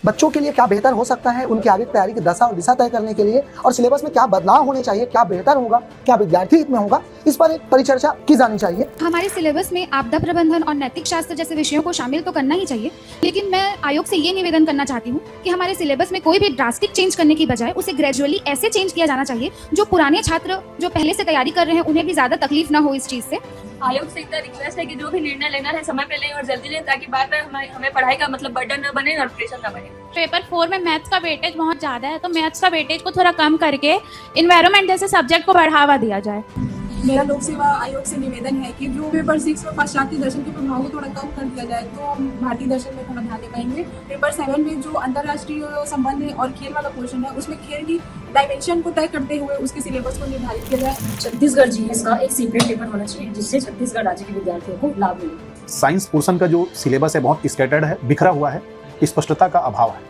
बच्चों के लिए क्या बेहतर हो सकता है, उनकी आगे तैयारी की दशा और दिशा तय करने के लिए और सिलेबस में क्या बदलाव होने चाहिए, क्या बेहतर होगा, क्या विद्यार्थी हित में होगा, इस पर एक परिचर्चा की जानी चाहिए। हमारे सिलेबस में आपदा प्रबंधन और नैतिक शास्त्र जैसे विषयों को शामिल तो करना ही चाहिए, लेकिन मैं आयोग से ये निवेदन करना चाहती हूँ कि हमारे सिलेबस में कोई भी ड्रास्टिक चेंज करने की बजाय उसे ग्रेजुअली ऐसे चेंज किया जाना चाहिए जो पुराने छात्र जो पहले से तैयारी कर रहे हैं उन्हें भी ज्यादा तकलीफ ना हो इस चीज से। आयोग से इतना रिक्वेस्ट है कि जो भी निर्णय लेना है समय पे लें और जल्दी लें, ताकि बाद में हमें पढ़ाई का मतलब बर्डन न बने और प्रेशर न बने। पेपर 4 में मैथ्स का वेटेज बहुत ज़्यादा है, तो मैथ्स का वेटेज को थोड़ा कम करके इन्वायरमेंट जैसे सब्जेक्ट को बढ़ावा दिया जाए। मेरा लोक सेवा आयोग से निवेदन है कि जो पेपर 6 में पाश्चात्य दर्शन के प्रभाव को थोड़ा कम कर दिया जाए तो हम भारतीय दर्शन में थोड़ा ध्यान दे पाएंगे। पेपर 7 में जो अंतर्राष्ट्रीय संबंध है और खेल वाला पोर्शन है उसमें खेल की डायमेंशन को तय करते हुए उसके सिलेबस को निर्धारित किया जाए। छत्तीसगढ़ जीएस का एक सीक्रेट पेपर होना चाहिए जिससे छत्तीसगढ़ राज्य के विद्यार्थियों को लाभ मिले। साइंस पोर्शन का जो सिलेबस है बहुत स्कैटर्ड है, बिखरा हुआ है, स्पष्टता का अभाव है,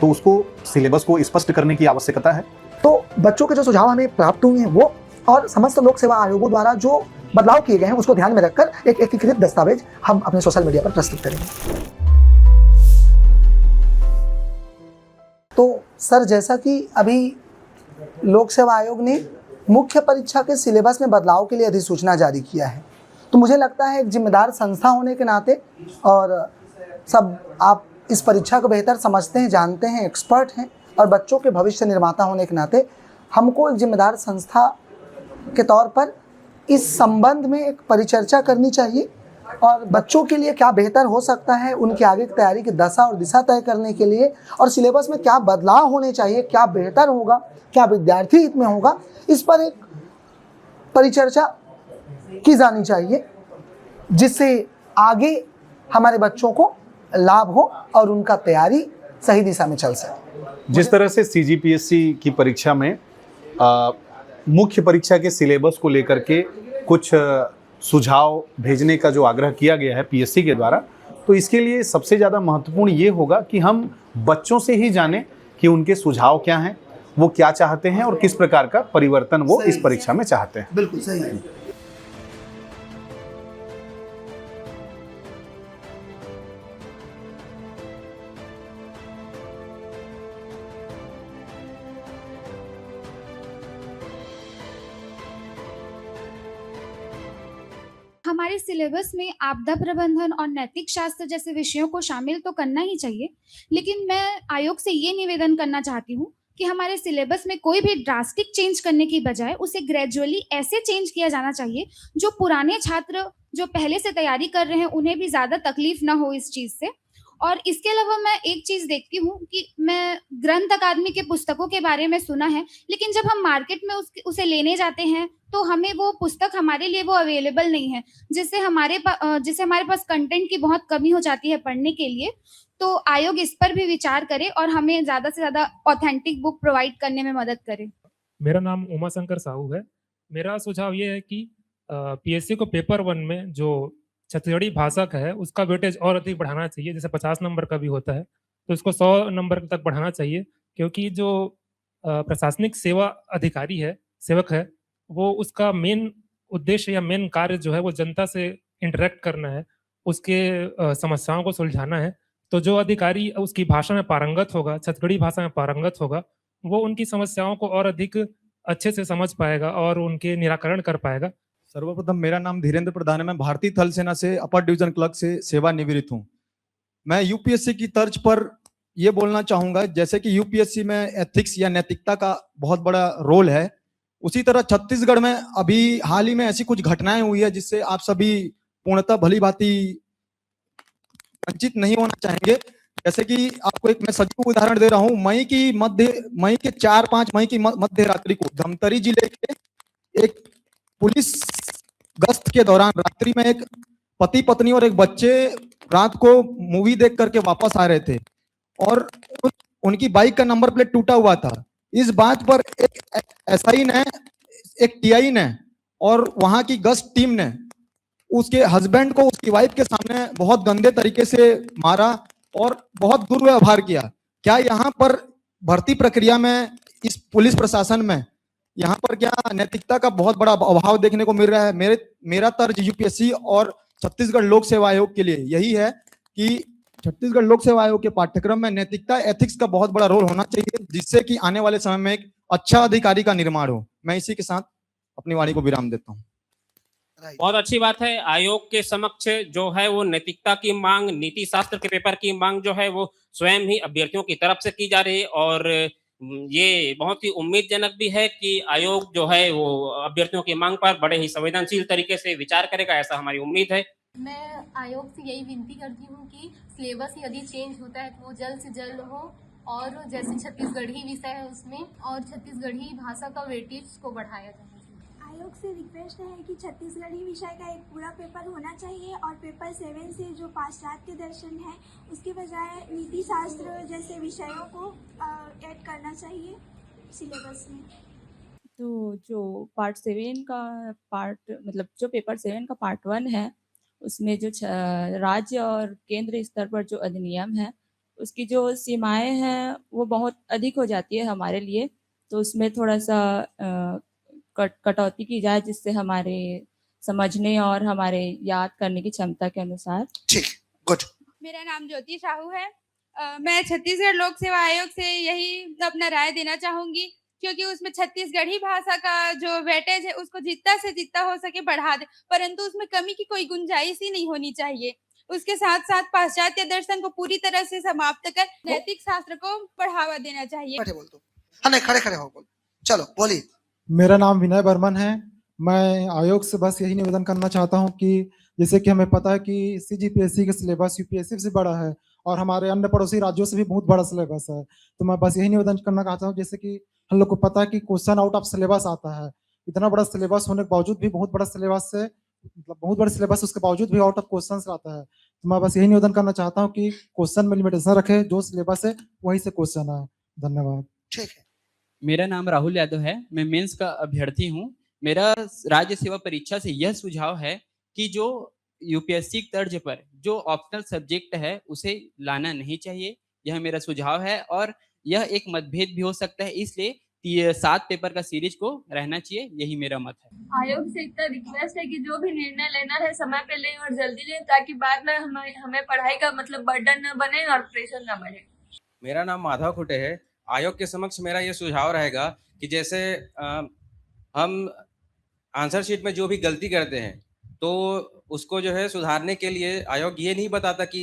तो उसको सिलेबस को स्पष्ट करने की आवश्यकता है। तो बच्चों के जो सुझाव हमें प्राप्त हुए हैं वो और समस्त लोक सेवा आयोगों द्वारा जो बदलाव किए गए हैं उसको ध्यान में रखकर एक एकीकृत दस्तावेज हम अपने सोशल मीडिया पर प्रस्तुत करेंगे। तो सर, जैसा कि अभी लोक सेवा आयोग ने मुख्य परीक्षा के सिलेबस में बदलाव के लिए अधिसूचना जारी किया है, तो मुझे लगता है एक जिम्मेदार संस्था होने के नाते और सब आप इस परीक्षा को बेहतर समझते हैं, जानते हैं, एक्सपर्ट हैं और बच्चों के भविष्य निर्माता होने के नाते हमको एक जिम्मेदार संस्था के तौर पर इस संबंध में एक परिचर्चा करनी चाहिए और बच्चों के लिए क्या बेहतर हो सकता है, उनकी आगे की तैयारी की दशा और दिशा तय करने के लिए और सिलेबस में क्या बदलाव होने चाहिए, क्या बेहतर होगा, क्या विद्यार्थी हित में होगा, इस पर एक परिचर्चा की जानी चाहिए जिससे आगे हमारे बच्चों को लाभ हो और उनका तैयारी सही दिशा में चल सके। जिस तरह से सीजीपीएससी की परीक्षा में मुख्य परीक्षा के सिलेबस को लेकर के कुछ सुझाव भेजने का जो आग्रह किया गया है पीएससी के द्वारा, तो इसके लिए सबसे ज़्यादा महत्वपूर्ण ये होगा कि हम बच्चों से ही जानें कि उनके सुझाव क्या हैं, वो क्या चाहते हैं और किस प्रकार का परिवर्तन वो इस परीक्षा में चाहते हैं। बिल्कुल सही है। हमारे सिलेबस में आपदा प्रबंधन और नैतिक शास्त्र जैसे विषयों को शामिल तो करना ही चाहिए, लेकिन मैं आयोग से ये निवेदन करना चाहती हूँ कि हमारे सिलेबस में कोई भी ड्रास्टिक चेंज करने की बजाय उसे ग्रेजुअली ऐसे चेंज किया जाना चाहिए जो पुराने छात्र जो पहले से तैयारी कर रहे हैं उन्हें भी ज़्यादा तकलीफ ना हो इस चीज़ से। और इसके अलावा मैं एक चीज़ देखती हूँ कि मैं ग्रंथ अकादमी के पुस्तकों के बारे में सुना है, लेकिन जब हम मार्केट में उसे लेने जाते हैं तो हमें वो पुस्तक हमारे लिए वो अवेलेबल नहीं है, जिससे हमारे पास कंटेंट की बहुत कमी हो जाती है पढ़ने के लिए। तो आयोग इस पर भी विचार करे और हमें ज़्यादा से ज़्यादा ऑथेंटिक बुक प्रोवाइड करने में मदद करे। मेरा नाम उमाशंकर साहू है। मेरा सुझाव ये है कि पीएससी को पेपर 1 में जो छत्तीसगढ़ी भाषा का है उसका वेटेज और अधिक बढ़ाना चाहिए। जैसे 50 नंबर का भी होता है तो इसको 100 नंबर तक बढ़ाना चाहिए, क्योंकि जो प्रशासनिक सेवा अधिकारी है, सेवक है, वो उसका मेन उद्देश्य या मेन कार्य जो है वो जनता से इंटरेक्ट करना है, उसके समस्याओं को सुलझाना है। तो जो अधिकारी उसकी भाषा में पारंगत होगा, छत्तीसगढ़ी भाषा में पारंगत होगा, वो उनकी समस्याओं को और अधिक अच्छे से समझ पाएगा और उनके निराकरण कर पाएगा। सर्वप्रथम मेरा नाम धीरेन्द्र प्रधान है। मैं भारतीय थल सेना से अपर डिवीजन क्लर्क से सेवानिवृत्त हूं। मैं यूपीएससी की तर्ज पर यह बोलना चाहूंगा, जैसे कि यूपीएससी में एथिक्स या नैतिकता का बहुत बड़ा रोल है, उसी तरह छत्तीसगढ़ में अभी हाल ही में ऐसी कुछ घटनाएं हुई है जिससे आप सभी पूर्णतः भली भांति वंचित नहीं होना चाहेंगे। जैसे कि आपको एक मैं सजीव उदाहरण दे रहा हूं। मई के 4-5 मई की मध्य रात्रि को धमतरी जिले के एक पुलिस गश्त के दौरान रात्रि में एक पति पत्नी और एक बच्चे रात को मूवी देख करके वापस आ रहे थे और उनकी बाइक का नंबर प्लेट टूटा हुआ था। इस बात पर एक एसआई ने, एक टीआई ने और वहां की गश्त टीम ने उसके हस्बैंड को उसकी वाइफ के सामने बहुत गंदे तरीके से मारा और बहुत दुर्व्यवहार किया। क्या यहाँ पर भर्ती प्रक्रिया में, इस पुलिस प्रशासन में यहाँ पर क्या नैतिकता का बहुत बड़ा अभाव देखने को मिल रहा है? मेरा तर्ज यूपीएससी और छत्तीसगढ़ लोक सेवा आयोग के लिए यही है कि छत्तीसगढ़ लोक सेवा आयोग के पाठ्यक्रम में नैतिकता एथिक्स का बहुत बड़ा रोल होना चाहिए, जिससे कि आने वाले समय में एक अच्छा अधिकारी का निर्माण हो। मैं इसी के साथ अपनी वाणी को विराम देता हूँ। बहुत अच्छी बात है। आयोग के समक्ष जो है वो नैतिकता की मांग, नीति शास्त्र के पेपर की मांग जो है वो स्वयं ही अभ्यर्थियों की तरफ से की जा रही है और ये बहुत ही उम्मीदजनक भी है कि आयोग जो है वो अभ्यर्थियों की मांग पर बड़े ही संवेदनशील तरीके से विचार करेगा, ऐसा हमारी उम्मीद है। मैं आयोग से यही विनती करती हूँ कि सिलेबस यदि चेंज होता है तो वो जल्द से जल्द हो और जैसे छत्तीसगढ़ी विषय है उसमें और छत्तीसगढ़ी भाषा का वेटेज को बढ़ाया जाए। आयोग से रिक्वेस्ट है कि छत्तीसगढ़ी विषय का एक पूरा पेपर होना चाहिए और पेपर 7 से जो पाश्चात्य दर्शन है उसके बजाय नीति शास्त्र जैसे विषयों को ऐड करना चाहिए सिलेबस में। तो जो पार्ट 7 का मतलब जो पेपर 7 का पार्ट 1 है उसमें जो राज्य और केंद्र स्तर पर जो अधिनियम है उसकी जो सीमाएं हैं वो बहुत अधिक हो जाती है हमारे लिए, तो उसमें थोड़ा सा कटौती की जाए जिससे हमारे समझने और हमारे याद करने की क्षमता के अनुसार। ठीक, गुड। मेरा नाम ज्योति साहू है। मैं छत्तीसगढ़ लोक सेवा आयोग से यही अपना राय देना चाहूंगी क्योंकि उसमें छत्तीसगढ़ी भाषा का जो वेटेज है उसको जितना से जितना हो सके बढ़ा दे, परंतु उसमें कमी की कोई गुंजाइश ही नहीं होनी चाहिए। उसके साथ साथ पाश्चात्य दर्शन को पूरी तरह से समाप्त कर नैतिक शास्त्र को बढ़ावा देना चाहिए। खड़े हो बोल। चलो बोलिए। मेरा नाम विनय बर्मन है। मैं आयोग से बस यही निवेदन करना चाहता हूं कि जैसे कि हमें पता है कि CGPSC का सिलेबस यूपीएससी से बड़ा है और हमारे अन्य पड़ोसी राज्यों से भी बहुत बड़ा सिलेबस है, तो मैं बस यही निवेदन करना चाहता हूं जैसे कि हम लोग को पता है कि क्वेश्चन आउट ऑफ सिलेबस आता है, इतना बड़ा सिलेबस होने के बावजूद भी बहुत बड़ा सिलेबस से मतलब बहुत बड़ा सिलेबस उसके बावजूद भी आउट ऑफ क्वेश्चन आता है, तो मैं बस यही निवेदन करना चाहता हूँ कि क्वेश्चन में लिमिटेशन रखे, जो सिलेबस है वही से क्वेश्चन आए। धन्यवाद। ठीक है। मेरा नाम राहुल यादव है, मैं मेंस का अभ्यर्थी हूँ। मेरा राज्य सेवा परीक्षा से यह सुझाव है कि जो यूपीएससी तर्ज पर जो ऑप्शनल सब्जेक्ट है उसे लाना नहीं चाहिए, यह मेरा सुझाव है और यह एक मतभेद भी हो सकता है, इसलिए 7 पेपर का सीरीज को रहना चाहिए, यही मेरा मत है। आयोग से इतना रिक्वेस्ट है कि जो भी निर्णय लेना है समय पे लें और जल्दी लें ताकि बाद में हमें पढ़ाई का मतलब बर्डन न बने और प्रेशर न बढ़े। मेरा नाम माधव खुटे है। आयोग के समक्ष मेरा ये सुझाव रहेगा कि जैसे हम आंसर शीट में जो भी गलती करते हैं तो उसको जो है सुधारने के लिए आयोग ये नहीं बताता कि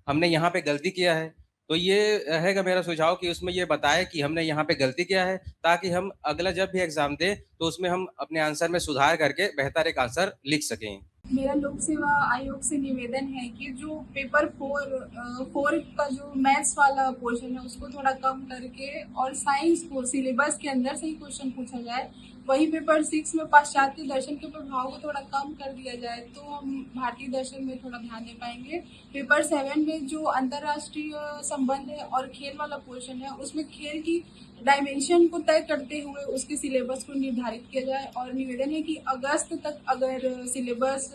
हमने यहाँ पे गलती किया है, तो ये रहेगा मेरा सुझाव कि उसमें ये बताए कि हमने यहाँ पे गलती किया है ताकि हम अगला जब भी एग्जाम दें तो उसमें हम अपने आंसर में सुधार करके बेहतर एक आंसर लिख सकें। मेरा लोक सेवा आयोग से निवेदन है कि जो पेपर 4 का जो मैथ्स वाला पोर्शन है उसको थोड़ा कम करके और साइंस को सिलेबस के अंदर से ही क्वेश्चन पूछा जाए। वही पेपर 6 में पाश्चात्य दर्शन के प्रभाव को थोड़ा कम कर दिया जाए तो हम भारतीय दर्शन में थोड़ा ध्यान दे पाएंगे। पेपर 7 में जो अंतर्राष्ट्रीय संबंध है और खेल वाला पोर्शन है उसमें खेल की डायमेंशन को तय करते हुए उसके सिलेबस को निर्धारित किया जाए और निवेदन है कि अगस्त तक अगर सिलेबस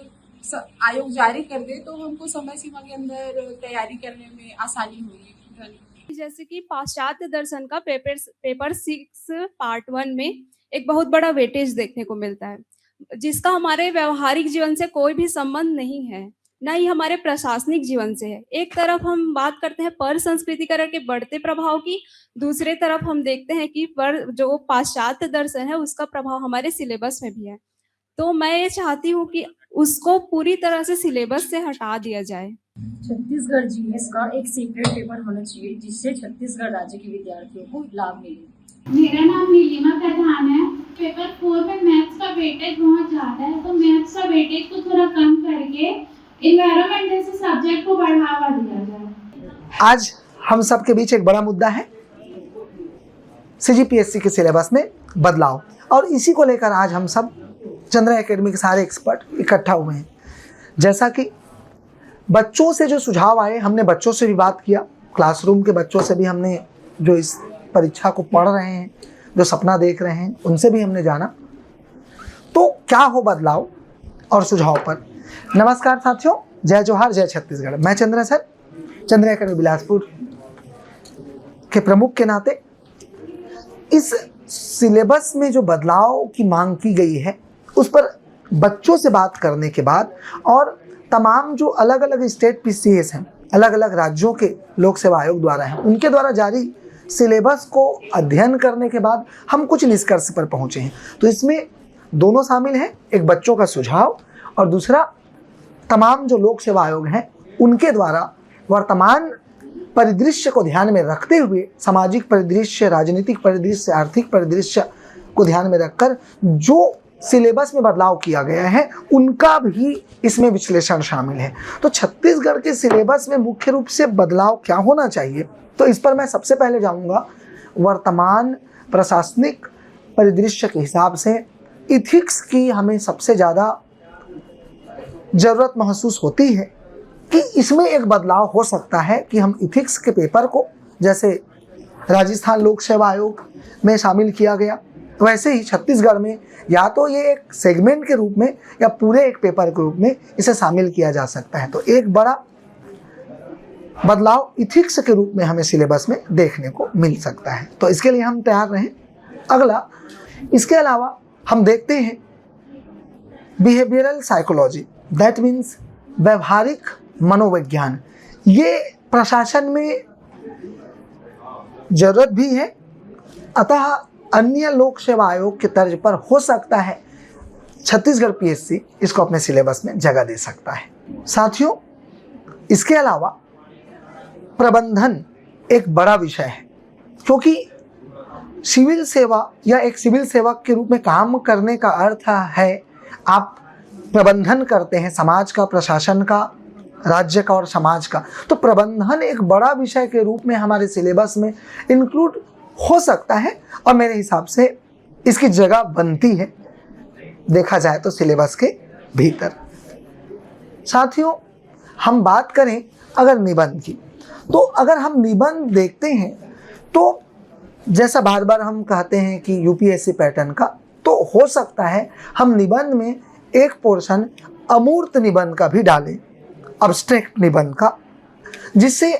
आयोग जारी कर दे तो हमको समय सीमा के अंदर तैयारी करने में आसानी होगी। जैसे कि पाश्चात्य दर्शन का पेपर 6 पार्ट 1 में एक बहुत बड़ा वेटेज देखने को मिलता है जिसका हमारे व्यवहारिक जीवन से कोई भी संबंध नहीं है, ना ही हमारे प्रशासनिक जीवन से है। एक तरफ हम बात करते हैं पर संस्कृतिकरण के बढ़ते प्रभाव की, दूसरे तरफ हम देखते हैं कि पर जो पाश्चात्य दर्शन है उसका प्रभाव हमारे सिलेबस में भी है। तो मैं ये चाहती हूँ कि उसको पूरी तरह से सिलेबस से हटा दिया जाए। छत्तीसगढ़ जीएस का एक सेपरेट पेपर होना चाहिए जिससे छत्तीसगढ़ राज्य के विद्यार्थियों को लाभ मिले। मेरा नाम नीलिमा प्रधान है। पेपर 4 में मैथ्स का वेटेज बहुत ज्यादा है, तो मैथ्स का वेटेज को थोड़ा कम करके एनवायरनमेंट जैसे सब्जेक्ट को बढ़ावा दिया जाए। आज हम सब के बीच एक बड़ा मुद्दा है CGPSC के सिलेबस में बदलाव, और इसी को लेकर आज हम सब चंद्रा एकेडमी के सारे एक्सपर्ट इकट्ठा हुए हैं। जैसा कि बच्चों से जो सुझाव आए, हमने बच्चों से भी बात किया, क्लासरूम के बच्चों से भी हमने जो इस परीक्षा को पढ़ रहे हैं, जो सपना देख रहे हैं, उनसे भी हमने जाना तो क्या हो बदलाव और सुझाव पर। नमस्कार साथियों, जय जोहार, जय छत्तीसगढ़। मैं चंद्रा सर, चंद्रा एकेडमी बिलासपुर के प्रमुख के नाते इस सिलेबस में जो बदलाव की मांग की गई है उस पर बच्चों से बात करने के बाद और तमाम जो अलग अलग स्टेट PCS हैं, अलग अलग राज्यों के लोक सेवा आयोग द्वारा हैं, उनके द्वारा जारी सिलेबस को अध्ययन करने के बाद हम कुछ निष्कर्ष पर पहुँचे हैं। तो इसमें दोनों शामिल हैं, एक बच्चों का सुझाव और दूसरा तमाम जो लोक सेवा आयोग हैं उनके द्वारा वर्तमान परिदृश्य को ध्यान में रखते हुए, सामाजिक परिदृश्य, राजनीतिक परिदृश्य, आर्थिक परिदृश्य को ध्यान में रखकर जो सिलेबस में बदलाव किया गया है उनका भी इसमें विश्लेषण शामिल है। तो छत्तीसगढ़ के सिलेबस में मुख्य रूप से बदलाव क्या होना चाहिए, तो इस पर मैं सबसे पहले जाऊंगा। वर्तमान प्रशासनिक परिदृश्य के हिसाब से इथिक्स की हमें सबसे ज़्यादा ज़रूरत महसूस होती है कि इसमें एक बदलाव हो सकता है कि हम इथिक्स के पेपर को जैसे राजस्थान लोक सेवा आयोग में शामिल किया गया, वैसे ही छत्तीसगढ़ में या तो ये एक सेगमेंट के रूप में या पूरे एक पेपर के रूप में इसे शामिल किया जा सकता है। तो एक बड़ा बदलाव इथिक्स के रूप में हमें सिलेबस में देखने को मिल सकता है, तो इसके लिए हम तैयार रहें। अगला, इसके अलावा हम देखते हैं बिहेवियरल साइकोलॉजी, दैट मीन्स व्यवहारिक मनोविज्ञान। ये प्रशासन में जरूरत भी है, अतः अन्य लोक सेवा आयोग के तर्ज पर हो सकता है छत्तीसगढ़ पीएससी इसको अपने सिलेबस में जगह दे सकता है। साथियों, इसके अलावा प्रबंधन एक बड़ा विषय है, क्योंकि सिविल सेवा या एक सिविल सेवक के रूप में काम करने का अर्थ है आप प्रबंधन करते हैं समाज का, प्रशासन का, राज्य का और समाज का। तो प्रबंधन एक बड़ा विषय के रूप में हमारे सिलेबस में इंक्लूड हो सकता है और मेरे हिसाब से इसकी जगह बनती है, देखा जाए तो सिलेबस के भीतर। साथियों, हम बात करें अगर निबंध की, तो अगर हम निबंध देखते हैं तो जैसा बार बार हम कहते हैं कि यूपीएससी पैटर्न का, तो हो सकता है हम निबंध में एक पोर्शन अमूर्त निबंध का भी डालें, अब्स्ट्रैक्ट निबंध का, जिससे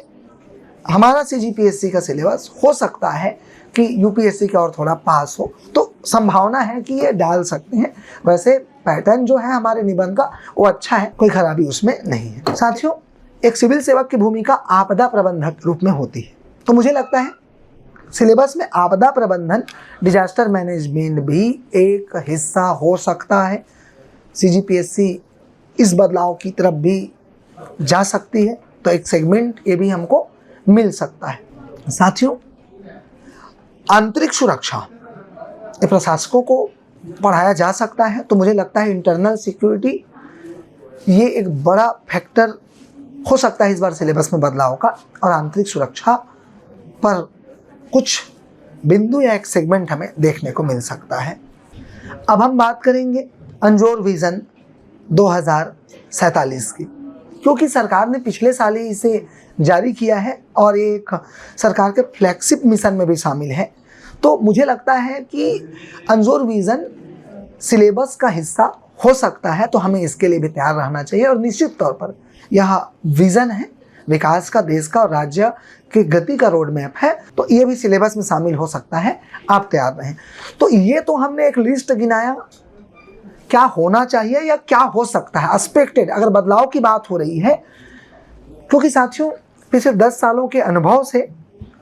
हमारा सीजीपीएससी का सिलेबस हो सकता है कि यूपीएससी की और थोड़ा पास हो। तो संभावना है कि ये डाल सकते हैं। वैसे पैटर्न जो है हमारे निबंध का वो अच्छा है, कोई खराबी उसमें नहीं है। साथियों, एक सिविल सेवक की भूमिका आपदा प्रबंधक रूप में होती है, तो मुझे लगता है सिलेबस में आपदा प्रबंधन, डिजास्टर मैनेजमेंट भी एक हिस्सा हो सकता है। सीजीपीएससी इस बदलाव की तरफ भी जा सकती है, तो एक सेगमेंट ये भी हमको मिल सकता है। साथियों, आंतरिक सुरक्षा ये प्रशासकों को पढ़ाया जा सकता है, तो मुझे लगता है इंटरनल सिक्योरिटी ये एक बड़ा फैक्टर हो सकता है इस बार सिलेबस में बदलाव का, और आंतरिक सुरक्षा पर कुछ बिंदु या एक सेगमेंट हमें देखने को मिल सकता है। अब हम बात करेंगे अंजोर विजन 2047 की, क्योंकि सरकार ने पिछले साल ही इसे जारी किया है और एक सरकार के फ्लैगशिप मिशन में भी शामिल है। तो मुझे लगता है कि अंजोर विजन सिलेबस का हिस्सा हो सकता है, तो हमें इसके लिए भी तैयार रहना चाहिए। और निश्चित तौर पर यह विजन है विकास का, देश का और राज्य की गति का रोड मैप है, तो ये भी सिलेबस में शामिल हो सकता है, आप तैयार रहें। तो ये तो हमने एक लिस्ट गिनाया क्या होना चाहिए या क्या हो सकता है एक्सपेक्टेड, अगर बदलाव की बात हो रही है, क्योंकि साथियों पिछले 10 सालों के अनुभव से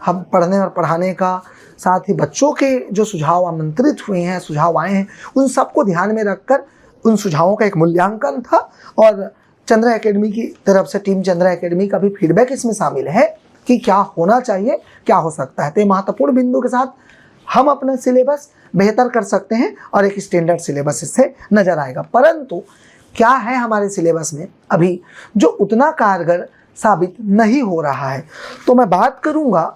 हम पढ़ने और पढ़ाने का, साथ ही बच्चों के जो सुझाव आमंत्रित हुए हैं, सुझाव आए हैं, उन सबको ध्यान में रखकर उन सुझावों का एक मूल्यांकन था। और चंद्रा एकेडमी की तरफ से, टीम चंद्रा एकेडमी का भी फीडबैक इसमें शामिल है कि क्या होना चाहिए, क्या हो सकता है। तो महत्वपूर्ण बिंदु के साथ हम अपना सिलेबस बेहतर कर सकते हैं और एक स्टैंडर्ड सिलेबस इससे नजर आएगा। परंतु क्या है हमारे सिलेबस में अभी जो उतना कारगर साबित नहीं हो रहा है, तो मैं बात करूंगा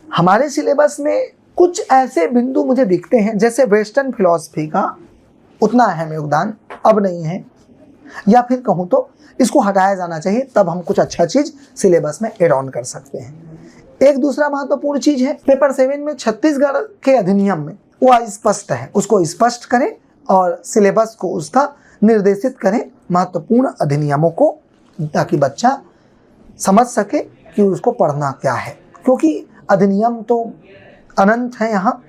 हमारे सिलेबस में कुछ ऐसे बिंदु मुझे दिखते हैं, जैसे वेस्टर्न फिलॉसफी का उतना अहम योगदान अब नहीं है, या फिर कहूँ तो इसको हटाया जाना चाहिए, तब हम कुछ अच्छा चीज़ सिलेबस में एड ऑन कर सकते हैं। एक दूसरा महत्वपूर्ण चीज़ है पेपर 7 में छत्तीसगढ़ के अधिनियम में वो अस्पष्ट है, उसको स्पष्ट करें और सिलेबस को उसका निर्देशित करें महत्वपूर्ण अधिनियमों को, ताकि बच्चा समझ सके कि उसको पढ़ना क्या है, क्योंकि अधिनियम तो अनंत है यहाँ,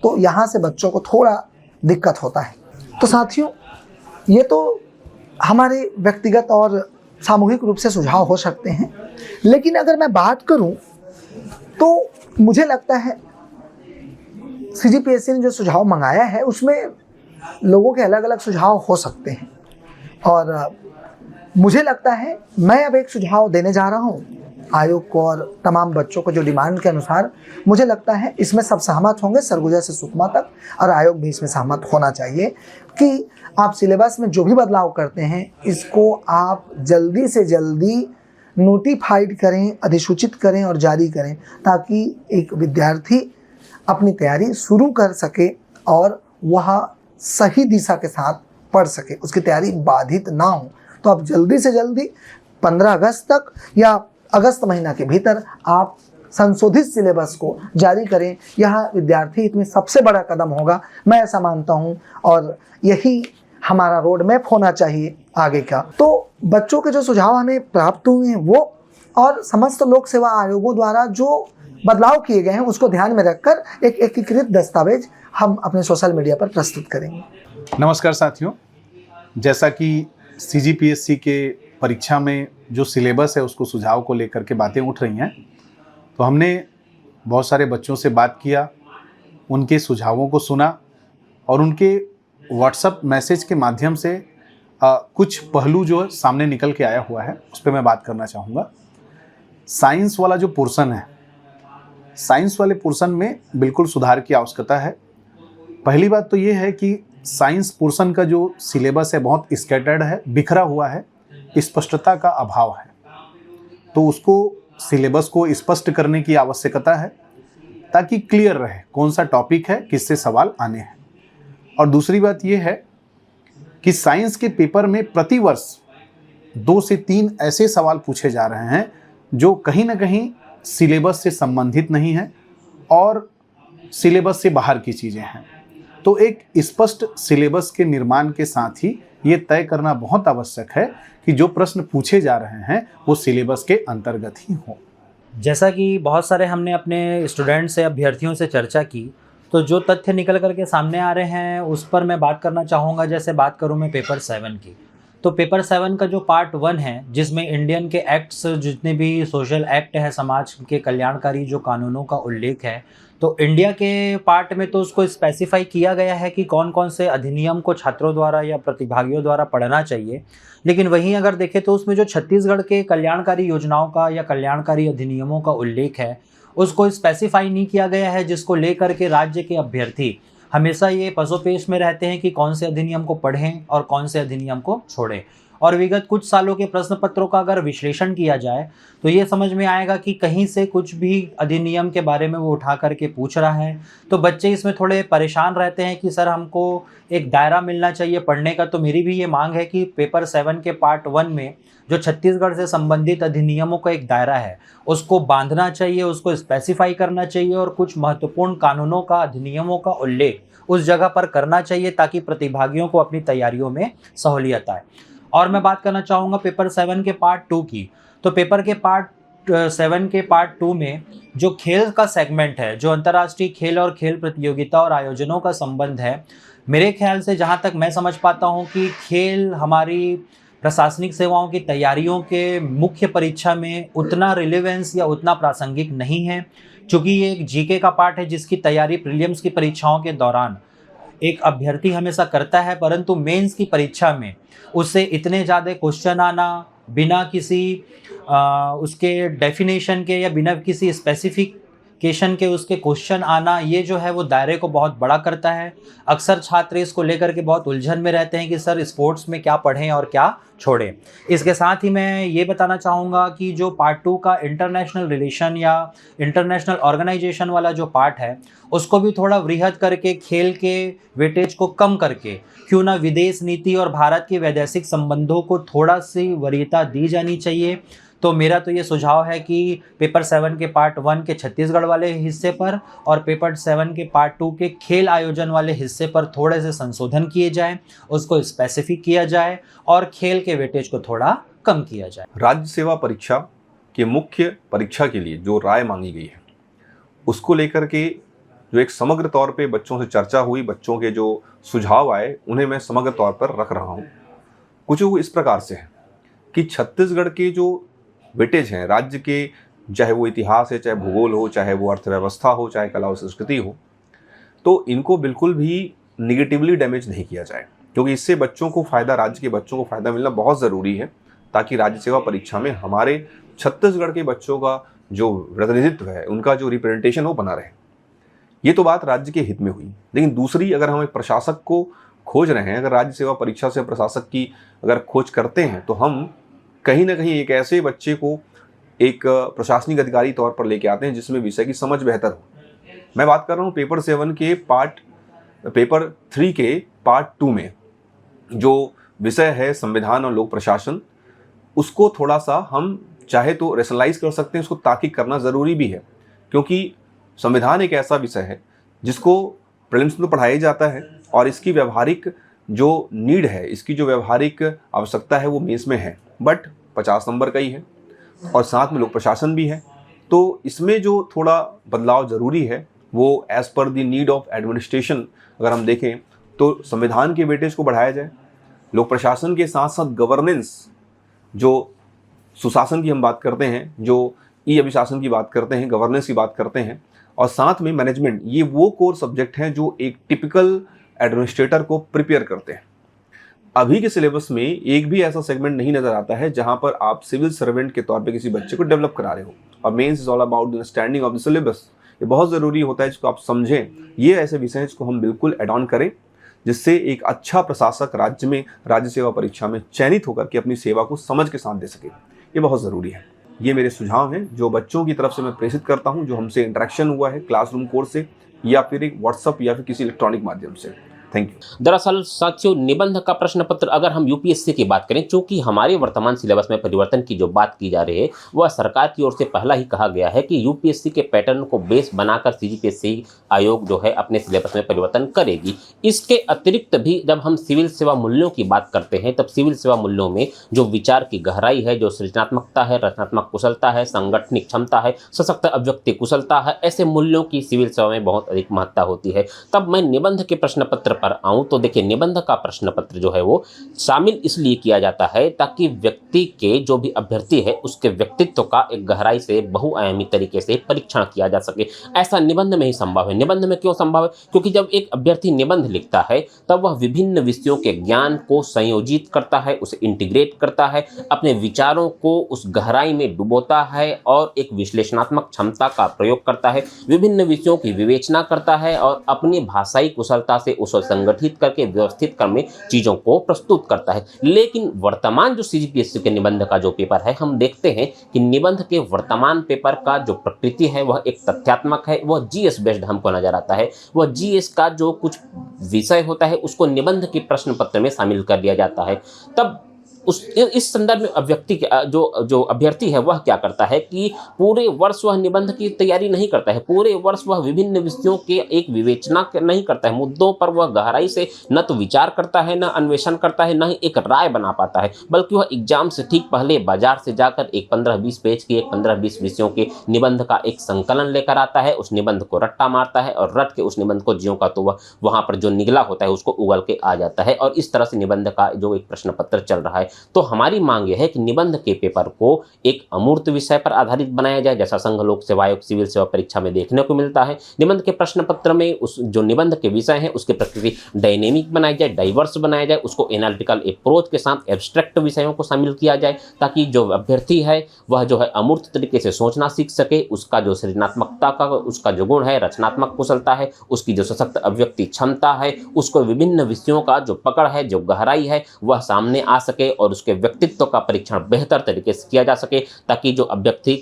तो यहाँ से बच्चों को थोड़ा दिक्कत होता है। तो साथियों, ये तो हमारे व्यक्तिगत और सामूहिक रूप से सुझाव हो सकते हैं। लेकिन अगर मैं बात करूं तो मुझे लगता है CGPSC ने जो सुझाव मंगाया है उसमें लोगों के अलग अलग सुझाव हो सकते हैं, और मुझे लगता है मैं अब एक सुझाव देने जा रहा हूं आयोग को और तमाम बच्चों को जो डिमांड के अनुसार मुझे लगता है इसमें सब सहमत होंगे, सरगुजा से सुकमा तक, और आयोग भी इसमें सहमत होना चाहिए कि आप सिलेबस में जो भी बदलाव करते हैं इसको आप जल्दी से जल्दी नोटिफाइड करें, अधिसूचित करें और जारी करें, ताकि एक विद्यार्थी अपनी तैयारी शुरू कर सके और वह सही दिशा के साथ पढ़ सके, उसकी तैयारी बाधित ना हो। तो आप जल्दी से जल्दी 15 अगस्त तक या अगस्त महीना के भीतर आप संशोधित सिलेबस को जारी करें। यह विद्यार्थी हित में सबसे बड़ा कदम होगा, मैं ऐसा मानता हूं, और यही हमारा रोड मैप होना चाहिए आगे का। तो बच्चों के जो सुझाव हमें प्राप्त हुए हैं वो और समस्त लोक सेवा आयोगों द्वारा जो बदलाव किए गए हैं उसको ध्यान में रखकर एक एकीकृत दस्तावेज हम अपने सोशल मीडिया पर प्रस्तुत करेंगे। नमस्कार साथियों, जैसा कि CGPSC के परीक्षा में जो सिलेबस है उसको सुझाव को लेकर के बातें उठ रही हैं, तो हमने बहुत सारे बच्चों से बात किया, उनके सुझावों को सुना और उनके व्हाट्सएप मैसेज के माध्यम से कुछ पहलू जो सामने निकल के आया हुआ है उस पर मैं बात करना चाहूँगा। साइंस वाला जो पोर्शन है, साइंस वाले पोर्शन में बिल्कुल सुधार की आवश्यकता है। पहली बात तो ये है कि साइंस पोर्शन का जो सिलेबस है बहुत स्कैटर्ड है, बिखरा हुआ है, स्पष्टता का अभाव है, तो उसको सिलेबस को स्पष्ट करने की आवश्यकता है ताकि क्लियर रहे कौन सा टॉपिक है, किससे सवाल आने हैं। और दूसरी बात ये है कि साइंस के पेपर में प्रतिवर्ष 2 से 3 ऐसे सवाल पूछे जा रहे हैं जो कहीं ना कहीं सिलेबस से संबंधित नहीं है और सिलेबस से बाहर की चीज़ें हैं। तो एक स्पष्ट सिलेबस के निर्माण के साथ ही ये तय करना बहुत आवश्यक है कि जो प्रश्न पूछे जा रहे हैं वो सिलेबस के अंतर्गत ही हो। जैसा कि बहुत सारे हमने अपने स्टूडेंट से, अभ्यर्थियों से चर्चा की, तो जो तथ्य निकल करके सामने आ रहे हैं उस पर मैं बात करना चाहूँगा। जैसे बात करूँ मैं पेपर 7 की, तो पेपर 7 का जो पार्ट 1 है जिसमें इंडियन के एक्ट्स, जितने भी सोशल एक्ट है, समाज के कल्याणकारी जो कानूनों का उल्लेख है, तो इंडिया के पार्ट में तो उसको स्पेसिफाई किया गया है कि कौन कौन से अधिनियम को छात्रों द्वारा या प्रतिभागियों द्वारा पढ़ना चाहिए। लेकिन वहीं अगर देखें तो उसमें जो छत्तीसगढ़ के कल्याणकारी योजनाओं का या कल्याणकारी अधिनियमों का उल्लेख है उसको स्पेसिफाई नहीं किया गया है, जिसको लेकर के राज्य के अभ्यर्थी हमेशा ये पसोपेश में रहते हैं कि कौन से अधिनियम को पढ़ें और कौन से अधिनियम को छोड़ें। और विगत कुछ सालों के प्रश्न पत्रों का अगर विश्लेषण किया जाए तो ये समझ में आएगा कि कहीं से कुछ भी अधिनियम के बारे में वो उठा करके पूछ रहा है, तो बच्चे इसमें थोड़े परेशान रहते हैं कि सर हमको एक दायरा मिलना चाहिए पढ़ने का। तो मेरी भी ये मांग है कि पेपर 7 के पार्ट 1 में जो छत्तीसगढ़ से संबंधित अधिनियमों का एक दायरा है उसको बांधना चाहिए, उसको स्पेसिफाई करना चाहिए और कुछ महत्वपूर्ण कानूनों का, अधिनियमों का उल्लेख उस जगह पर करना चाहिए ताकि प्रतिभागियों को अपनी तैयारियों में सहूलियत आए। और मैं बात करना चाहूँगा पेपर 7 के पार्ट 2 की। तो पेपर के पार्ट 7 के पार्ट 2 में जो खेल का सेगमेंट है, जो अंतर्राष्ट्रीय खेल और खेल प्रतियोगिता और आयोजनों का संबंध है, मेरे ख्याल से जहाँ तक मैं समझ पाता हूँ कि खेल हमारी प्रशासनिक सेवाओं की तैयारियों के मुख्य परीक्षा में उतना रिलेवेंस या उतना प्रासंगिक नहीं है, क्योंकि ये एक जीके का पार्ट है जिसकी तैयारी प्रीलिम्स की परीक्षाओं के दौरान एक अभ्यर्थी हमेशा करता है, परंतु मेंस की परीक्षा में उससे इतने ज़्यादा क्वेश्चन आना बिना किसी उसके डेफिनेशन के या बिना किसी स्पेसिफिकेशन के उसके क्वेश्चन आना, ये जो है वो दायरे को बहुत बड़ा करता है। अक्सर छात्र इसको लेकर के बहुत उलझन में रहते हैं कि सर स्पोर्ट्स में क्या पढ़ें और क्या छोड़ें। इसके साथ ही मैं ये बताना चाहूँगा कि जो पार्ट 2 का इंटरनेशनल रिलेशन या इंटरनेशनल ऑर्गेनाइजेशन वाला जो पार्ट है उसको भी थोड़ा वृहद करके, खेल के वेटेज को कम करके, क्यों ना विदेश नीति और भारत के वैदेशिक संबंधों को थोड़ा सी वरीयता दी जानी चाहिए। तो मेरा तो ये सुझाव है कि पेपर 7 के पार्ट 1 के छत्तीसगढ़ वाले हिस्से पर और पेपर 7 के पार्ट 2 के खेल आयोजन वाले हिस्से पर थोड़े से संशोधन किए जाएं, उसको स्पेसिफिक किया जाए और खेल के वेटेज को थोड़ा कम किया जाए। राज्य सेवा परीक्षा के मुख्य परीक्षा के लिए जो राय मांगी गई है उसको लेकर के जो एक समग्र तौर पे बच्चों से चर्चा हुई, बच्चों के जो सुझाव आए उन्हें मैं समग्र तौर पर रख रहा हूँ। कुछ इस प्रकार से है कि छत्तीसगढ़ के जो वेटेज हैं राज्य के, चाहे वो इतिहास है, चाहे भूगोल हो, चाहे वो अर्थव्यवस्था हो, चाहे कला और संस्कृति हो, तो इनको बिल्कुल भी निगेटिवली डैमेज नहीं किया जाए, क्योंकि इससे बच्चों को फ़ायदा, राज्य के बच्चों को फ़ायदा मिलना बहुत ज़रूरी है, ताकि राज्य सेवा परीक्षा में हमारे छत्तीसगढ़ के बच्चों का जो प्रतिनिधित्व है, उनका जो रिप्रेजेंटेशन हो बना रहे। ये तो बात राज्य के हित में हुई। लेकिन दूसरी, अगर हम एक प्रशासक को खोज रहे हैं, अगर राज्य सेवा परीक्षा से प्रशासक की अगर खोज करते हैं, तो हम कहीं ना कहीं एक ऐसे बच्चे को एक प्रशासनिक अधिकारी तौर पर लेके आते हैं जिसमें विषय की समझ बेहतर हो। मैं बात कर रहा हूँ पेपर 7 के पेपर 3 के पार्ट 2 में जो विषय है संविधान और लोक प्रशासन, उसको थोड़ा सा हम चाहे तो रेशनलाइज कर सकते हैं, उसको तार्किक करना ज़रूरी भी है, क्योंकि संविधान एक ऐसा विषय है जिसको प्रीलिम्स में पढ़ाया जाता है और इसकी व्यवहारिक जो नीड है, इसकी जो व्यवहारिक आवश्यकता है वो मेंस में है, बट 50 नंबर का ही है और साथ में लोक प्रशासन भी है। तो इसमें जो थोड़ा बदलाव ज़रूरी है वो as per the need of administration अगर हम देखें तो संविधान के वेटेज को बढ़ाया जाए, लोक प्रशासन के साथ साथ गवर्नेंस, जो सुशासन की हम बात करते हैं, जो ई अभिशासन की बात करते हैं, गवर्नेंस की बात करते हैं, और साथ में मैनेजमेंट, ये वो कोर सब्जेक्ट हैं जो एक टिपिकल एडमिनिस्ट्रेटर को प्रिपेयर करते हैं। अभी के सिलेबस में एक भी ऐसा सेगमेंट नहीं नज़र आता है जहां पर आप सिविल सर्वेंट के तौर पे किसी बच्चे को डेवलप करा रहे हो। और mains is all about the understanding of the syllabus. ये बहुत ज़रूरी होता है जिसको आप समझें। ये ऐसे विषय हैं जिसको हम बिल्कुल एड ऑन करें, जिससे एक अच्छा प्रशासक राज्य में राज्य सेवा परीक्षा में चयनित होकर के अपनी सेवा को समझ के साथ दे सके। ये बहुत ज़रूरी है। ये मेरे सुझाव हैं जो बच्चों की तरफ से मैं प्रेषित करता हूं, जो हमसे इंटरेक्शन हुआ है क्लासरूम कोर्स से या फिर एक व्हाट्सअप या फिर किसी इलेक्ट्रॉनिक माध्यम से। Thank you. दरअसल साथियों, निबंध का प्रश्न पत्र अगर हम यूपीएससी की बात करें, चूंकि हमारे वर्तमान सिलेबस में परिवर्तन की जो बात की जा रही है वह सरकार की ओर से पहला ही कहा गया है कि यूपीएससी के पैटर्न को बेस बनाकर सीजीपीएससी आयोग जो है अपने सिलेबस में परिवर्तन करेगी। इसके अतिरिक्त भी जब हम सिविल सेवा मूल्यों की बात करते हैं, तब सिविल सेवा मूल्यों में जो विचार की गहराई है, जो सृजनात्मकता है, रचनात्मक कुशलता है, संगठनिक क्षमता है, सशक्त अभिव्यक्ति कुशलता है, ऐसे मूल्यों की सिविल सेवा में बहुत अधिक महत्ता होती है। तब मैं निबंध के प्रश्न पत्र पर आऊं तो देखिए, निबंध का प्रश्न पत्र जो है वो शामिल इसलिए किया जाता है ताकि व्यक्ति के जो भी अभ्यर्थी है उसके व्यक्तित्व का एक गहराई से बहुआयामी तरीके से परीक्षण किया जा सके। ऐसा निबंध में ही संभव है। निबंध में क्यों संभव है? क्योंकि जब एक अभ्यर्थी निबंध लिखता है तब वह विभिन्न विषयों के ज्ञान को संयोजित करता है, उसे इंटीग्रेट करता है, अपने विचारों को उस गहराई में डुबोता है और एक विश्लेषणात्मक क्षमता का प्रयोग करता है, विभिन्न विषयों की विवेचना करता है और अपनी भाषाई कुशलता से उसे संगठित करके व्यवस्थित क्रम में चीजों को प्रस्तुत करता है। लेकिन वर्तमान जो सीजीपीएससी के निबंध का जो पेपर है, हम देखते हैं कि निबंध के वर्तमान पेपर का जो प्रकृति है वह एक तथ्यात्मक है, वह जीएस बेस्ड हमको नजर आता है। वह जीएस का जो कुछ विषय होता है उसको निबंध के प्रश्न पत्र में शामिल कर दिया जाता है। तब इस संदर्भ में जो अभ्यर्थी है वह क्या करता है कि पूरे वर्ष वह निबंध की तैयारी नहीं करता है, पूरे वर्ष वह विभिन्न विषयों के एक विवेचना नहीं करता है, मुद्दों पर वह गहराई से न तो विचार करता है, न अन्वेषण करता है, न ही एक राय बना पाता है, बल्कि वह एग्जाम से ठीक पहले बाजार से जाकर एक 15-20 पेज की, एक 15-20 विषयों के निबंध का एक संकलन लेकर आता है, उस निबंध को रट्टा मारता है और रट के उस निबंध को ज्यों का तो वह वहां पर जो निगला होता है उसको उगल के आ जाता है। और इस तरह से निबंध का जो एक प्रश्न पत्र चल रहा है। तो हमारी मांग यह है कि निबंध के पेपर को एक अमूर्त विषय पर आधारित बनाया जाए, जैसा संघ लोक सेवा आयोग सिविल सेवा परीक्षा में देखने को मिलता है। निबंध के प्रश्न पत्र में उस जो निबंध के विषय हैं उसकी प्रकृति डायनेमिक बनाई जाए, डाइवर्स बनाया जाए, उसको एनालिटिकल अप्रोच के साथ एब्स्ट्रैक्ट विषयों को शामिल किया जाए, ताकि जो अभ्यर्थी है वह जो है अमूर्त तरीके से सोचना सीख सके, उसका जो सृजनात्मकता का उसका जो गुण है, रचनात्मक कुशलता है, उसकी जो सशक्त अभिव्यक्ति क्षमता है, उसको विभिन्न विषयों का जो पकड़ है, जो गहराई है, वह सामने आ सके और उसके व्यक्तित्व का परीक्षण बेहतर तरीके से किया जा सके, ताकि जो अभ्यर्थी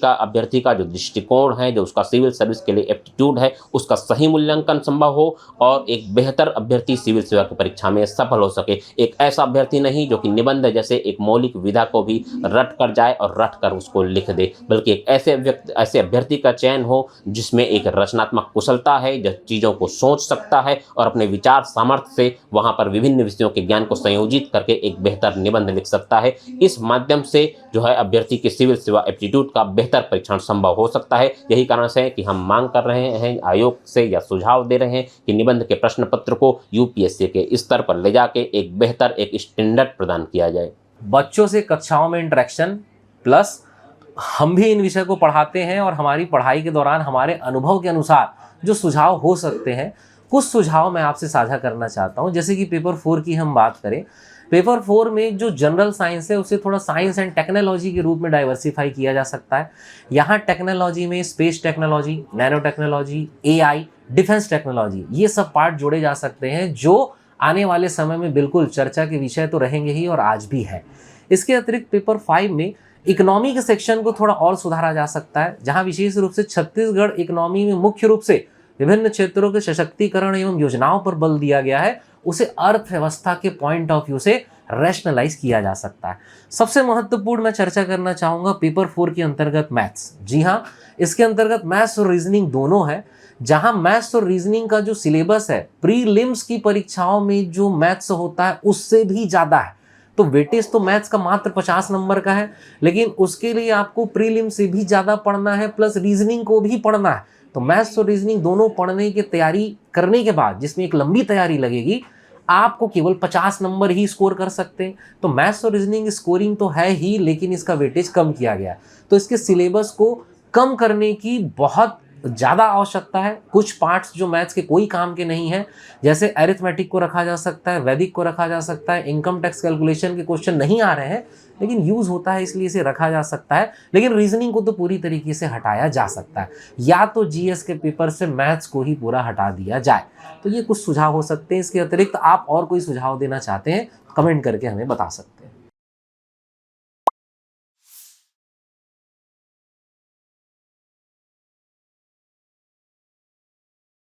का जो दृष्टिकोण है, जो उसका सिविल सर्विस के लिए एप्टीट्यूड है, उसका सही मूल्यांकन संभव हो और एक बेहतर अभ्यर्थी सिविल सेवा की परीक्षा में सफल हो सके। एक ऐसा अभ्यर्थी नहीं जो कि निबंध जैसे एक मौलिक विधा को भी रट कर जाए और रट कर उसको लिख दे, बल्कि एक ऐसे अभ्यर्थी का चयन हो जिसमें एक रचनात्मक कुशलता है, जो चीज़ों को सोच सकता है और अपने विचार सामर्थ्य से वहाँ पर विभिन्न विषयों के ज्ञान को संयोजित करके एक बेहतर निबंध लिख सकता है। इस माध्यम से जो है अभ्यर्थी के सिविल सेवा एप्टीट्यूड का बेहतर परीक्षण संभव हो सकता है। यही कारण से कि हम मांग कर रहे हैं आयोग से या सुझाव दे रहे हैं कि निबंध के प्रश्न पत्र को यूपीएससी के स्तर पर ले जाके एक बेहतर एक स्टैंडर्ड प्रदान किया जाए। बच्चों से कक्षाओं में इंटरेक्शन, प्लस हम भी इन विषय को पढ़ाते हैं और हमारी पढ़ाई के दौरान हमारे अनुभव के अनुसार जो सुझाव हो सकते हैं, कुछ सुझाव मैं आपसे साझा करना चाहता हूं। जैसे कि पेपर 4 की हम बात करें, पेपर 4 में जो जनरल साइंस है उसे थोड़ा साइंस एंड टेक्नोलॉजी के रूप में डाइवर्सिफाई किया जा सकता है। यहाँ टेक्नोलॉजी में space technology, nano technology, AI, defence technology, ये सब पार्ट जोड़े जा सकते हैं जो आने वाले समय में बिल्कुल चर्चा के विषय तो रहेंगे ही और आज भी है। इसके अतिरिक्त पेपर 5 में इकोनॉमी के सेक्शन को थोड़ा और सुधारा जा सकता है, जहां विशेष रूप से छत्तीसगढ़ इकोनॉमी में मुख्य रूप से विभिन्न क्षेत्रों के सशक्तिकरण एवं योजनाओं पर बल दिया गया है, उसे अर्थव्यवस्था के पॉइंट ऑफ व्यू से रैशनलाइज किया जा सकता है। सबसे महत्वपूर्ण मैं चर्चा करना चाहूँगा पेपर 4 के अंतर्गत मैथ्स। जी हाँ, इसके अंतर्गत मैथ्स और रीजनिंग दोनों है, जहां मैथ्स और रीजनिंग का जो सिलेबस है प्रीलिम्स की परीक्षाओं में जो मैथ्स होता है उससे भी ज़्यादा है। तो वेटेज तो मैथ्स का मात्र 50 नंबर का है, लेकिन उसके लिए आपको प्रीलिम से भी ज़्यादा पढ़ना है, प्लस रीजनिंग को भी पढ़ना है। तो मैथ्स और रीजनिंग दोनों पढ़ने की तैयारी करने के बाद, जिसमें एक लंबी तैयारी लगेगी, आपको केवल 50 नंबर ही स्कोर कर सकते हैं। तो मैथ्स और रीजनिंग स्कोरिंग तो है ही, लेकिन इसका वेटेज कम किया गया है। तो इसके सिलेबस को कम करने की बहुत ज़्यादा आवश्यकता है। कुछ पार्ट्स जो मैथ्स के कोई काम के नहीं है, जैसे अरिथमेटिक को रखा जा सकता है, वैदिक को रखा जा सकता है, इनकम टैक्स कैलकुलेशन के क्वेश्चन नहीं आ रहे हैं लेकिन यूज़ होता है इसलिए इसे रखा जा सकता है। लेकिन रीजनिंग को तो पूरी तरीके से हटाया जा सकता है, या तो जीएस के पेपर से मैथ्स को ही पूरा हटा दिया जाए। तो ये कुछ सुझाव हो सकते हैं। इसके अतिरिक्त आप और कोई सुझाव देना चाहते हैं, कमेंट करके हमें बता सकते हैं।